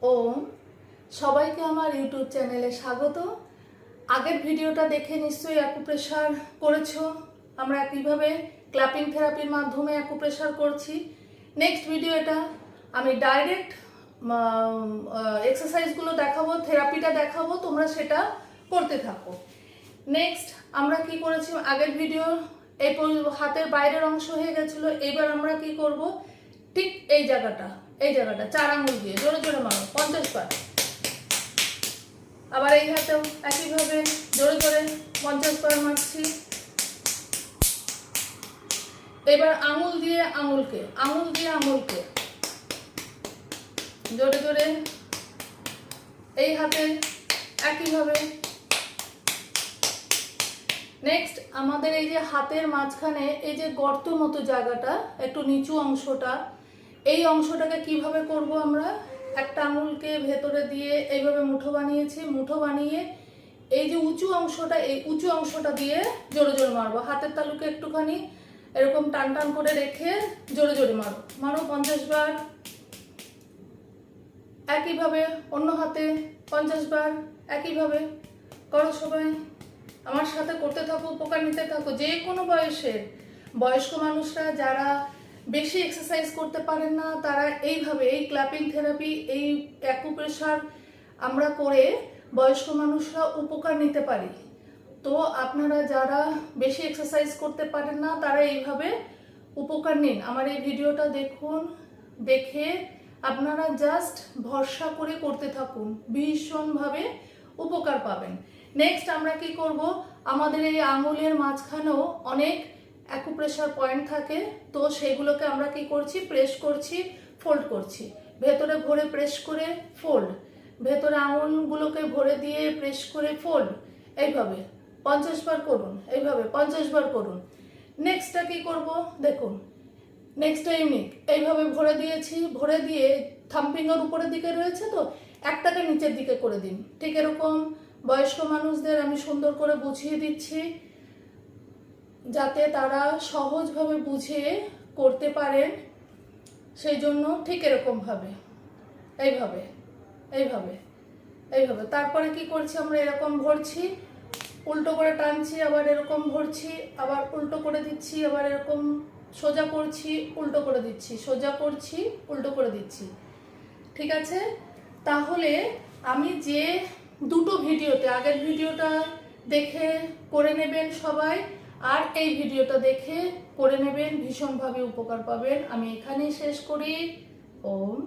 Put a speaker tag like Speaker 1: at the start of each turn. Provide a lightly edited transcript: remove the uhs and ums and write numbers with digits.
Speaker 1: ওম সবাইকে আমার ইউটিউব চ্যানেলে স্বাগত। আগের ভিডিওটা দেখে নিশ্চয়ই অ্যাকুপ্রেশার করেছো। আমরা কিভাবে ক্ল্যাপিং থেরাপির মাধ্যমে অ্যাকুপ্রেশার করছি। নেক্সট ভিডিওটা আমি ডাইরেক্ট এক্সারসাইজগুলো দেখাবো, থেরাপিটা দেখাবো, তোমরা সেটা করতে থাকো। নেক্সট আমরা কি করেছি, আগের ভিডিও এই হাতের বাইরের অংশ হয়ে গেছিলো। এবার আমরা কি করব, ঠিক এই জায়গাটা 4 আঙুল দিয়ে জোরে জোরে মারো 50 বার। আবার এই হাতেও একইভাবে জোরে জোরে 50 বার মারছি। এবার আঙুল দিয়ে আঙুলকে জোরে জোরে এই হাতে একইভাবে। নেক্সট আমাদের এই যে হাতের মাঝখানে এই যে গর্ত মতো জায়গাটা, একটু নিচু অংশটা, এই অংশটাকে কিভাবে করব আমরা, একটা আঙুলকে ভেতরে দিয়ে এইভাবে মুঠো বানিয়েছি, মুঠো বানিয়ে এই যে উঁচু অংশটা, এই উঁচু অংশটা দিয়ে জোরে জোরে মারবো। হাতের তালুকে একটুখানি এরকম টান টান করে রেখে জোরে জোরে মারো 50 বার। একইভাবে অন্য হাতে 50 বার একইভাবে করো। সবাই আমার সাথে করতে থাকো, উপকার নিতে থাকো। যে কোনো বয়সের বয়স্ক মানুষরা যারা বেশি এক্সারসাইজ করতে পারেন না, তারা এইভাবে এই ক্ল্যাপিং থেরাপি, এই অ্যাকুপ্রেশার আমরা করে বয়স্ক মানুষরা উপকার নিতে পারি। তো আপনারা যারা বেশি এক্সারসাইজ করতে পারেন না, তারা এইভাবে উপকার নিন। আমার এই ভিডিওটা দেখুন, দেখে আপনারা জাস্ট ভরসা করে করতে থাকুন, ভীষণভাবে উপকার পাবেন। নেক্সট আমরা কি করব, আমাদের এই আঙুলের মাঝখানেও অনেক অ্যাকুপ্রেশার পয়েন্ট থাকে। তো সেগুলোকে আমরা কি করছি, প্রেস করছি, ফোল্ড করছি। ভেতরে ভরে প্রেস করে ফোল্ড, ভেতরে আঙুলগুলোকে ভরে দিয়ে প্রেস করে ফোল্ড। এইভাবে 50 বার করুন, এইভাবে 50 বার করুন। নেক্সটটা কি করব দেখুন, নেক্সটটা ইউনিক। এইভাবে ভরে দিয়েছি, ভরে দিয়ে থাম্ব ফিঙ্গার উপরের দিকে রয়েছে, তো একটাকে নিচের দিকে করে দিন। ঠিক এরকম বয়স্ক মানুষদের আমি সুন্দর করে বুঝিয়ে দিচ্ছি, যাতে তারা সহজভাবে বুঝে করতে পারেন। সেই জন্য ঠিক এরকম ভাবে এইভাবে এইভাবে এইভাবে। তারপরে কি করছি, আমরা এরকম ভরছি, উল্টো করে টানছি, আবার এরকম ভরছি, আবার উল্টো করে দিচ্ছি, আবার এরকম সোজা করছি, উল্টো করে দিচ্ছি, সোজা করছি, উল্টো করে দিচ্ছি। ঠিক আছে? তাহলে আমি যে দুটো ভিডিওতে, আগের ভিডিওটা দেখে করে নেবেন সবাই, আর এই ভিডিওটা দেখে করে নেবেন, ভীষণভাবে উপকার পাবেন। আমি এখানেই শেষ করি। ওম।